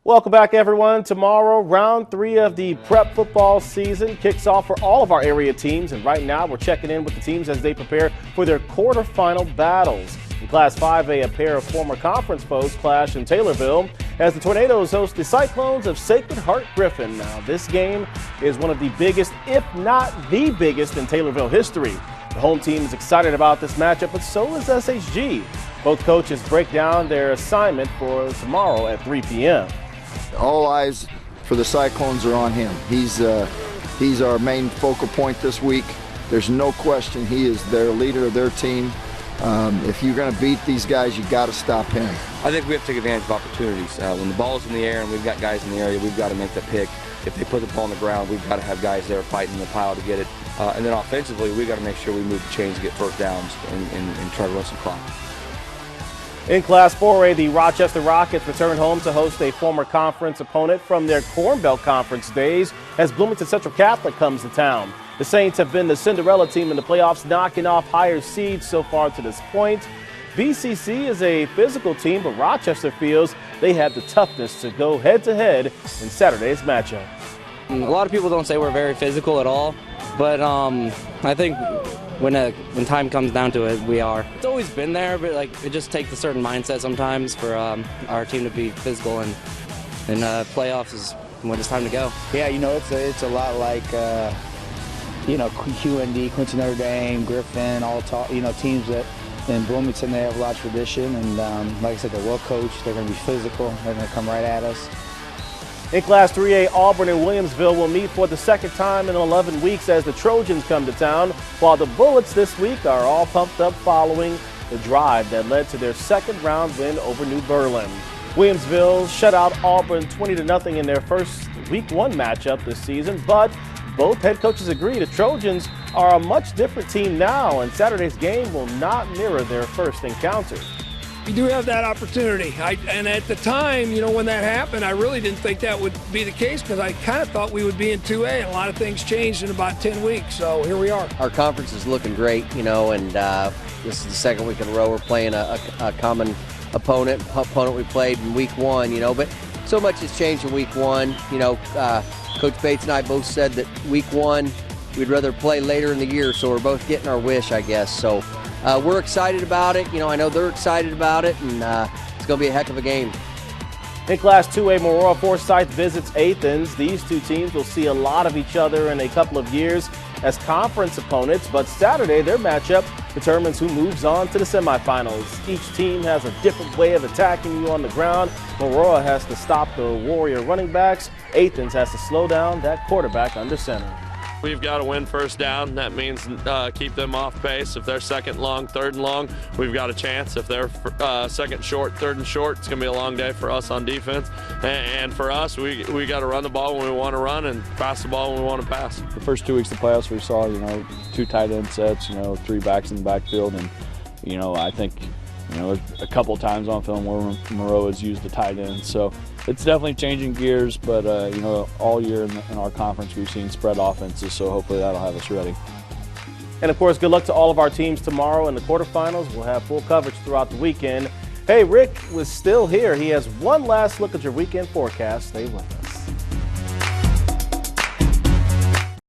Welcome back, everyone. Tomorrow, round 3 of the prep football season kicks off for all of our area teams, and right now we're checking in with the teams as they prepare for their quarterfinal battles. In Class 5A, a pair of former conference foes clash in Taylorville as the Tornadoes host the Cyclones of Sacred Heart Griffin. Now, this game is one of the biggest, if not the biggest, in Taylorville history. The home team is excited about this matchup, but so is SHG. Both coaches break down their assignment for tomorrow at 3 p.m. All eyes for the Cyclones are on him. He's our main focal point this week. There's no question he is their leader of their team. If you're going to beat these guys, you got to stop him. I think we have to take advantage of opportunities. When the ball's in the air and we've got guys in the area, we've got to make the pick. If they put the ball on the ground, we've got to have guys there fighting the pile to get it. And then offensively, we've got to make sure we move the chains to get first downs and try to run some clock. In Class 4A, the Rochester Rockets return home to host a former conference opponent from their Corn Belt Conference days as Bloomington Central Catholic comes to town. The Saints have been the Cinderella team in the playoffs, knocking off higher seeds so far to this point. BCC is a physical team, but Rochester feels they have the toughness to go head-to-head in Saturday's matchup. A lot of people don't say we're very physical at all, but I think when time comes down to it, we are. It's always been there, but it just takes a certain mindset sometimes for our team to be physical, and playoffs is when it's time to go. Yeah, it's a lot like QND, Quincy Notre Dame, Griffin, teams that in Bloomington they have a lot of tradition, and like I said, they're well coached. They're going to be physical. They're going to come right at us. In Class 3A, Auburn and Williamsville will meet for the second time in 11 weeks as the Trojans come to town, while the Bullets this week are all pumped up following the drive that led to their second-round win over New Berlin. Williamsville shut out Auburn 20-0 in their first Week 1 matchup this season, but both head coaches agree the Trojans are a much different team now, and Saturday's game will not mirror their first encounter. We do have that opportunity. And at the time, when that happened, I really didn't think that would be the case because I kind of thought we would be in 2A, and a lot of things changed in about 10 weeks. So here we are. Our conference is looking great, and this is the second week in a row we're playing a common opponent we played in Week 1, but so much has changed in Week 1. Coach Bates and I both said that Week 1 we'd rather play later in the year, so we're both getting our wish, I guess. So we're excited about it. I know they're excited about it, and it's going to be a heck of a game. In Class 2A, Aurora Forsyth visits Athens. These two teams will see a lot of each other in a couple of years as conference opponents, but Saturday their matchup determines who moves on to the semifinals. Each team has a different way of attacking you on the ground. Aurora has to stop the Warrior running backs. Athens has to slow down that quarterback under center. We've got to win first down. That means keep them off pace. If they're second long, third and long, we've got a chance. If they're second short, third and short, it's going to be a long day for us on defense. And for us, we got to run the ball when we want to run and pass the ball when we want to pass. The first 2 weeks of the playoffs, we saw, 2 tight end sets, 3 backs in the backfield. And, I think, a couple times on film where Moreau has used the tight end. So it's definitely changing gears, but, all year in our conference we've seen spread offenses, so hopefully that'll have us ready. And, of course, good luck to all of our teams tomorrow in the quarterfinals. We'll have full coverage throughout the weekend. Hey, Rick was still here. He has one last look at your weekend forecast. Stay with us.